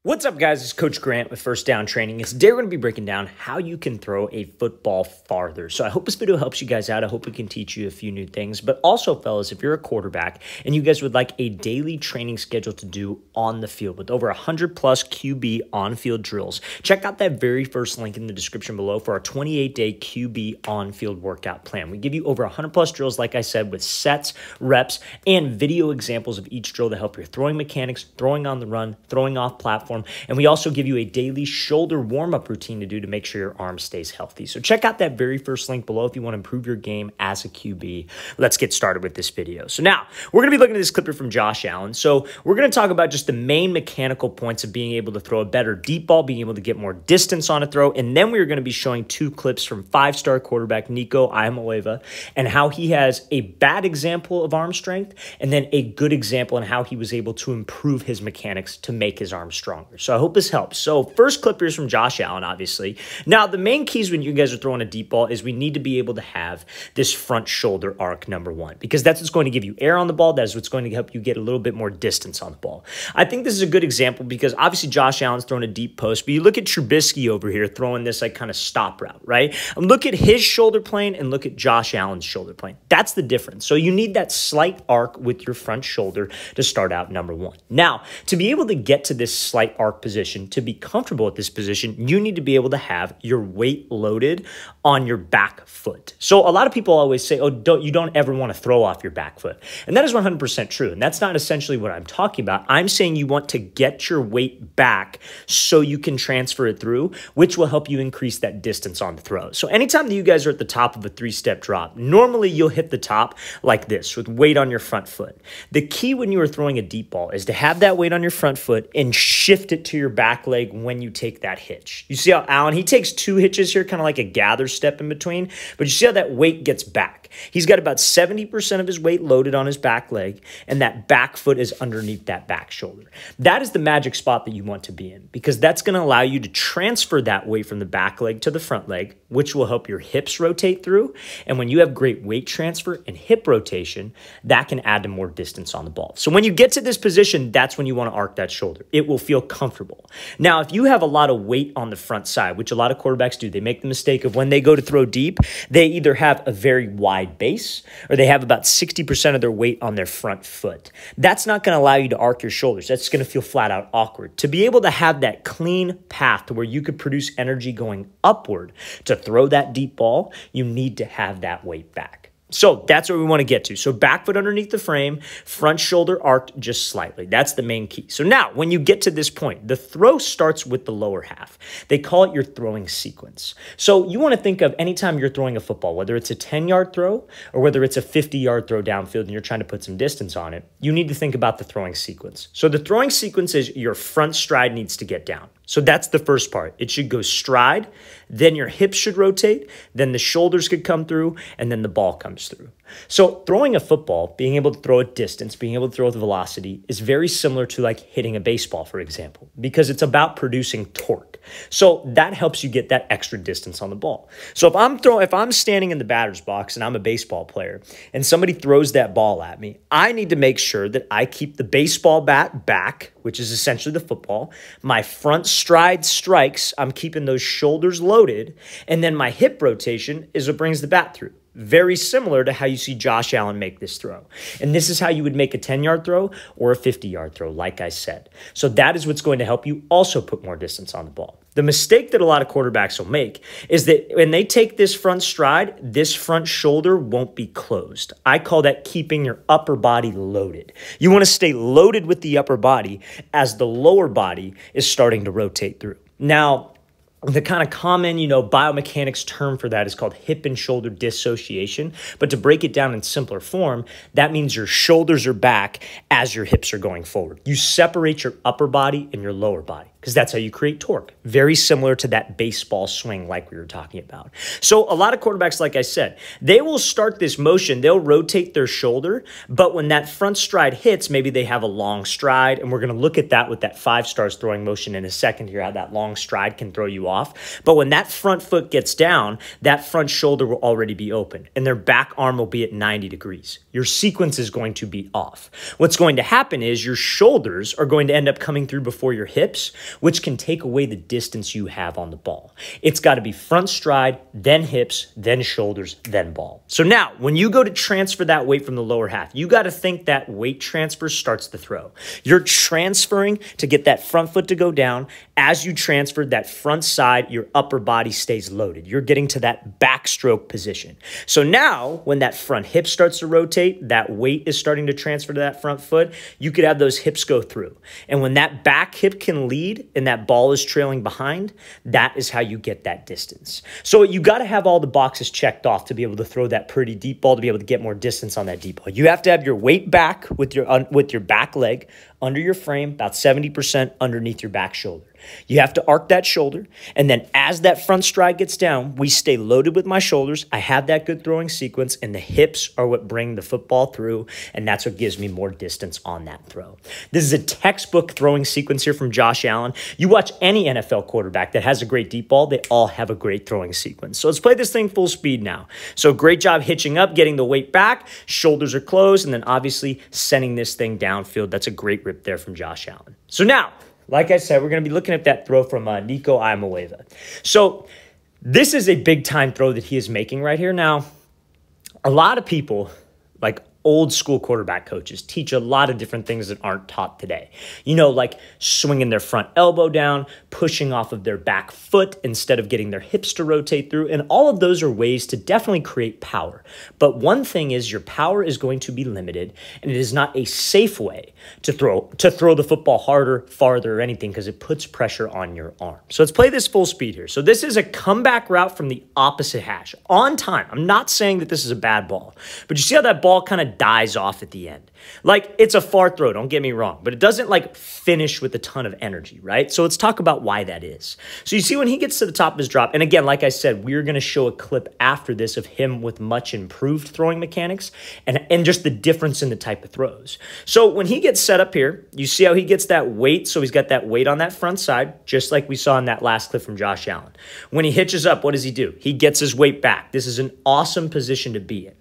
What's up, guys? It's Coach Grant with First Down Training. Today we're going to be breaking down how you can throw a football farther. So I hope this video helps you guys out. I hope we can teach you a few new things. But also, fellas, if you're a quarterback and you guys would like a daily training schedule to do on the field with over 100 plus QB on-field drills, check out that very first link in the description below for our 28-day QB on-field workout plan. We give you over 100 plus drills, like I said, with sets, reps, and video examples of each drill to help your throwing mechanics, throwing on the run, throwing off platform. And we also give you a daily shoulder warm-up routine to do to make sure your arm stays healthy. So check out that very first link below if you want to improve your game as a QB. Let's get started with this video. So now we're going to be looking at this clip here from Josh Allen. So we're going to talk about just the main mechanical points of being able to throw a better deep ball, being able to get more distance on a throw. And then we're going to be showing two clips from five-star quarterback Nico Iamaleava and how he has a bad example of arm strength and then a good example on how he was able to improve his mechanics to make his arm stronger. So I hope this helps. So first clip here is from Josh Allen, obviously. Now, the main keys when you guys are throwing a deep ball is we need to be able to have this front shoulder arc, number one, because that's what's going to give you air on the ball. That is what's going to help you get a little bit more distance on the ball. I think this is a good example because obviously Josh Allen's throwing a deep post, but you look at Trubisky over here throwing this like kind of stop route, right? And look at his shoulder plane and look at Josh Allen's shoulder plane. That's the difference. So you need that slight arc with your front shoulder to start out, number one. Now, to be able to get to this slight arc position, to be comfortable at this position, you need to be able to have your weight loaded on your back foot. So a lot of people always say, oh, you don't ever want to throw off your back foot. And that is 100% true. And that's not essentially what I'm talking about. I'm saying you want to get your weight back so you can transfer it through, which will help you increase that distance on the throw. So anytime that you guys are at the top of a three-step drop, normally you'll hit the top like this with weight on your front foot. The key when you are throwing a deep ball is to have that weight on your front foot and shift it to your back leg when you take that hitch. You see how Allen, he takes two hitches here, kind of like a gather step in between, but you see how that weight gets back. He's got about 70% of his weight loaded on his back leg, and that back foot is underneath that back shoulder. That is the magic spot that you want to be in because that's going to allow you to transfer that weight from the back leg to the front leg, which will help your hips rotate through. And when you have great weight transfer and hip rotation, that can add to more distance on the ball. So when you get to this position, that's when you want to arc that shoulder. It will feel comfortable. Now, if you have a lot of weight on the front side, which a lot of quarterbacks do, they make the mistake of when they go to throw deep, they either have a very wide base or they have about 60% of their weight on their front foot. That's not going to allow you to arc your shoulders. That's going to feel flat out awkward. To be able to have that clean path to where you could produce energy going upward to throw that deep ball, you need to have that weight back. So that's what we want to get to. So back foot underneath the frame, front shoulder arced just slightly. That's the main key. So now when you get to this point, the throw starts with the lower half. They call it your throwing sequence. So you want to think of anytime you're throwing a football, whether it's a 10-yard throw or whether it's a 50-yard throw downfield and you're trying to put some distance on it, you need to think about the throwing sequence. So the throwing sequence is your front stride needs to get down. So that's the first part. It should go stride, then your hips should rotate, then the shoulders could come through, and then the ball comes through. So throwing a football, being able to throw at distance, being able to throw with velocity is very similar to like hitting a baseball, for example, because it's about producing torque. So that helps you get that extra distance on the ball. So if I'm standing in the batter's box and I'm a baseball player and somebody throws that ball at me, I need to make sure that I keep the baseball bat back, which is essentially the football. My front stride strikes, I'm keeping those shoulders loaded, and then my hip rotation is what brings the bat through. Very similar to how you see Josh Allen make this throw. And this is how you would make a 10-yard throw or a 50-yard throw, like I said. So that is what's going to help you also put more distance on the ball. The mistake that a lot of quarterbacks will make is that when they take this front stride, this front shoulder won't be closed. I call that keeping your upper body loaded. You want to stay loaded with the upper body as the lower body is starting to rotate through. Now, the kind of common, biomechanics term for that is called hip and shoulder dissociation. But to break it down in simpler form, that means your shoulders are back as your hips are going forward. You separate your upper body and your lower body because that's how you create torque. Very similar to that baseball swing like we were talking about. So a lot of quarterbacks, like I said, they will start this motion. They'll rotate their shoulder, but when that front stride hits, maybe they have a long stride, and we're going to look at that with that 5-stars throwing motion in a second here, how that long stride can throw you off. But when that front foot gets down, that front shoulder will already be open, and their back arm will be at 90 degrees. Your sequence is going to be off. What's going to happen is your shoulders are going to end up coming through before your hips, which can take away the distance you have on the ball. It's got to be front stride, then hips, then shoulders, then ball. So now, when you go to transfer that weight from the lower half, you got to think that weight transfer starts the throw. You're transferring to get that front foot to go down. As you transfer that front side, your upper body stays loaded. You're getting to that backstroke position. So now, when that front hip starts to rotate, that weight is starting to transfer to that front foot, you could have those hips go through. And when that back hip can lead and that ball is trailing behind, that is how you get that distance. So you got to have all the boxes checked off to be able to throw that pretty deep ball, to be able to get more distance on that deep ball. You have to have your weight back with your back leg under your frame, about 70% underneath your back shoulder. You have to arc that shoulder, and then as that front stride gets down, we stay loaded with my shoulders. I have that good throwing sequence, and the hips are what bring the football through, and that's what gives me more distance on that throw. This is a textbook throwing sequence here from Josh Allen. You watch any NFL quarterback that has a great deep ball, they all have a great throwing sequence. So let's play this thing full speed now. So great job hitching up, getting the weight back, shoulders are closed, and then obviously sending this thing downfield. That's a great rip there from Josh Allen. So now, like I said, we're going to be looking at that throw from Nico Iamaleava. So this is a big-time throw that he is making right here. Now, a lot of people, like old school quarterback coaches, teach a lot of different things that aren't taught today. You know, like swinging their front elbow down, pushing off of their back foot instead of getting their hips to rotate through. And all of those are ways to definitely create power. But one thing is your power is going to be limited, and it is not a safe way to throw the football harder, farther, or anything, because it puts pressure on your arm. So let's play this full speed here. So this is a comeback route from the opposite hash on time. I'm not saying that this is a bad ball, but you see how that ball kind of dies off at the end. Like, it's a far throw, don't get me wrong, but it doesn't like finish with a ton of energy, right? So let's talk about why that is. So you see when he gets to the top of his drop, and again, like I said, we're going to show a clip after this of him with much improved throwing mechanics and just the difference in the type of throws. So when he gets set up here, you see how he gets that weight. So he's got that weight on that front side, just like we saw in that last clip from Josh Allen. When he hitches up, what does he do? He gets his weight back. This is an awesome position to be in.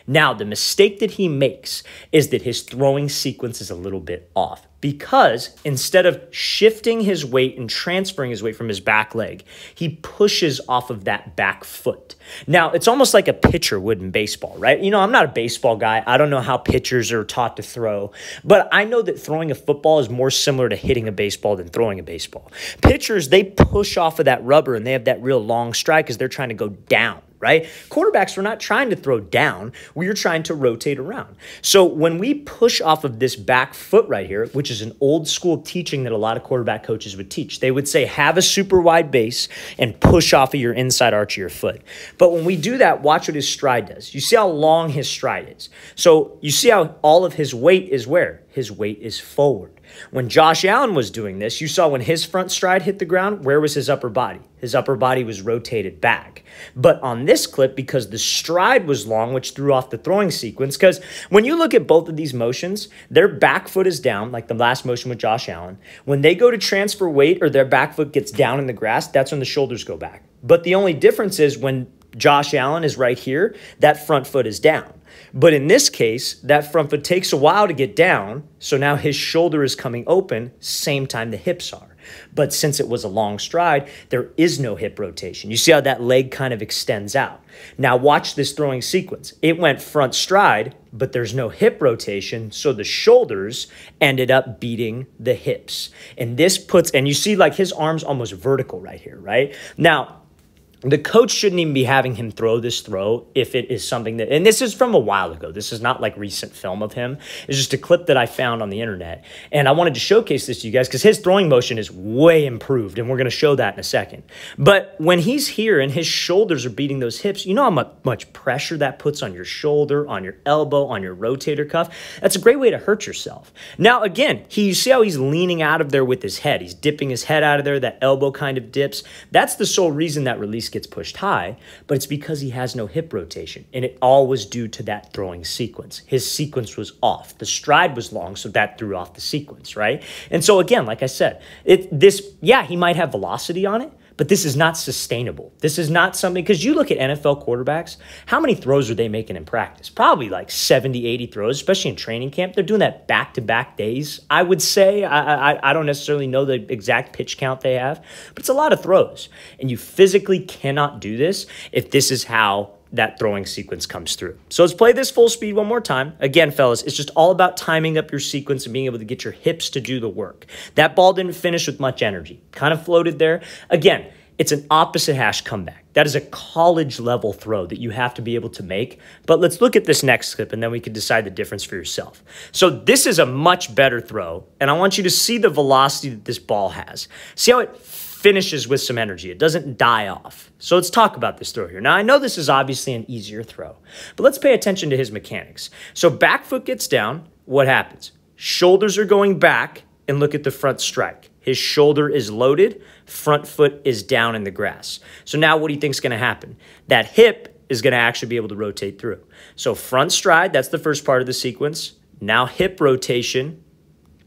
Now, the mistake that he makes is that his throwing sequence is a little bit off, because instead of shifting his weight and transferring his weight from his back leg, he pushes off of that back foot. Now, it's almost like a pitcher would in baseball, right? You know, I'm not a baseball guy. I don't know how pitchers are taught to throw, but I know that throwing a football is more similar to hitting a baseball than throwing a baseball. Pitchers, they push off of that rubber and they have that real long stride because they're trying to go down, right? Quarterbacks, we're not trying to throw down. We're trying to rotate around. So when we push off of this back foot right here, which is an old school teaching that a lot of quarterback coaches would teach, they would say, have a super wide base and push off of your inside arch of your foot. But when we do that, watch what his stride does. You see how long his stride is. So you see how all of his weight is where? His weight is forward. When Josh Allen was doing this, you saw when his front stride hit the ground, where was his upper body? His upper body was rotated back. But on this clip, because the stride was long, which threw off the throwing sequence, because when you look at both of these motions, their back foot is down, like the last motion with Josh Allen. When they go to transfer weight or their back foot gets down in the grass, that's when the shoulders go back. But the only difference is when Josh Allen is right here, that front foot is down. But in this case, that front foot takes a while to get down, so now his shoulder is coming open, same time the hips are. But since it was a long stride, there is no hip rotation. You see how that leg kind of extends out. Now watch this throwing sequence. It went front stride, but there's no hip rotation, so the shoulders ended up beating the hips. And this puts, and you see like his arm's almost vertical right here, right? Now, the coach shouldn't even be having him throw this throw if it is something that, and this is from a while ago. This is not like recent film of him. It's just a clip that I found on the internet. And I wanted to showcase this to you guys because his throwing motion is way improved. And we're going to show that in a second. But when he's here and his shoulders are beating those hips, you know how much pressure that puts on your shoulder, on your elbow, on your rotator cuff? That's a great way to hurt yourself. Now, again, you see how he's leaning out of there with his head. He's dipping his head out of there. That elbow kind of dips. That's the sole reason that release gets pushed high, but it's because he has no hip rotation, and it all was due to that throwing sequence. His sequence was off. The stride was long, so that threw off the sequence, right? And so again, like I said, he might have velocity on it, but this is not sustainable. This is not something, because you look at NFL quarterbacks, how many throws are they making in practice? Probably like 70, 80 throws, especially in training camp. They're doing that back-to-back days, I would say. I don't necessarily know the exact pitch count they have, but it's a lot of throws. And you physically cannot do this if this is how that throwing sequence comes through. So let's play this full speed one more time. Again, fellas, it's just all about timing up your sequence and being able to get your hips to do the work. That ball didn't finish with much energy. Kind of floated there. Again, it's an opposite hash comeback. That is a college level throw that you have to be able to make. But let's look at this next clip and then we can decide the difference for yourself. So this is a much better throw, and I want you to see the velocity that this ball has. See how it finishes with some energy. It doesn't die off. So let's talk about this throw here. Now, I know this is obviously an easier throw, but let's pay attention to his mechanics. So back foot gets down. What happens? Shoulders are going back, and look at the front strike. His shoulder is loaded. Front foot is down in the grass. So now what do you think is going to happen? That hip is going to actually be able to rotate through. So front stride, that's the first part of the sequence. Now hip rotation.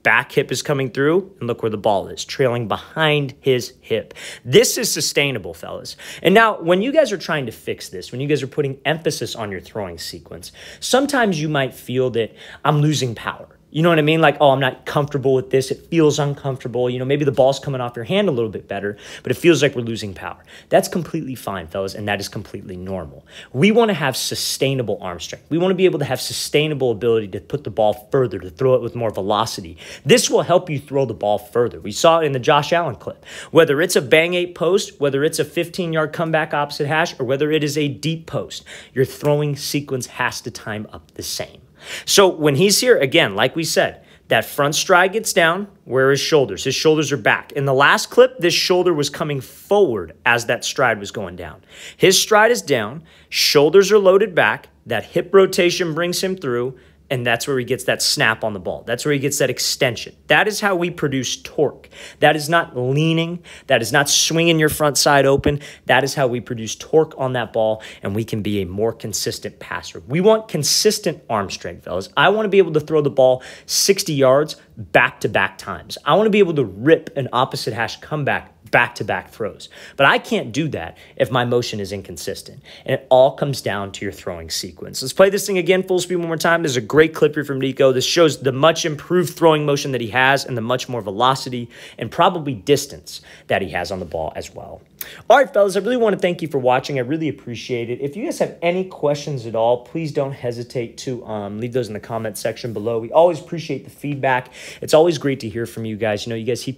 Back hip is coming through, and look where the ball is, trailing behind his hip. This is sustainable, fellas. And now, when you guys are trying to fix this, when you guys are putting emphasis on your throwing sequence, sometimes you might feel that I'm losing power. You know what I mean? Like, oh, I'm not comfortable with this. It feels uncomfortable. You know, maybe the ball's coming off your hand a little bit better, but it feels like we're losing power. That's completely fine, fellas, and that is completely normal. We want to have sustainable arm strength. We want to be able to have sustainable ability to put the ball further, to throw it with more velocity. This will help you throw the ball further. We saw it in the Josh Allen clip. Whether it's a bang 8 post, whether it's a 15-yard comeback opposite hash, or whether it is a deep post, your throwing sequence has to time up the same. So when he's here, again, like we said, that front stride gets down. Where are his shoulders? His shoulders are back. In the last clip, this shoulder was coming forward as that stride was going down. His stride is down. Shoulders are loaded back. That hip rotation brings him through. And that's where he gets that snap on the ball. That's where he gets that extension. That is how we produce torque. That is not leaning. That is not swinging your front side open. That is how we produce torque on that ball, and we can be a more consistent passer. We want consistent arm strength, fellas. I want to be able to throw the ball 60 yards back-to-back times. I want to be able to rip an opposite hash comeback back-to-back throws. But I can't do that if my motion is inconsistent. And it all comes down to your throwing sequence. Let's play this thing again, full speed one more time. There's a great clip here from Nico. This shows the much improved throwing motion that he has and the much more velocity and probably distance that he has on the ball as well. All right, fellas, I really want to thank you for watching. I really appreciate it. If you guys have any questions at all, please don't hesitate to leave those in the comment section below. We always appreciate the feedback. It's always great to hear from you guys. You know, you guys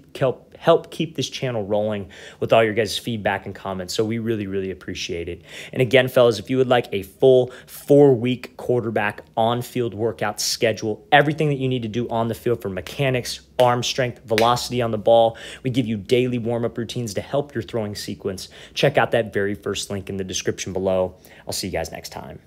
help keep this channel rolling with all your guys' feedback and comments. So we really, really appreciate it. And again, fellas, if you would like a full 4-week quarterback on-field workout schedule, everything that you need to do on the field for mechanics, arm strength, velocity on the ball, we give you daily warm-up routines to help your throwing sequence. Check out that very first link in the description below. I'll see you guys next time.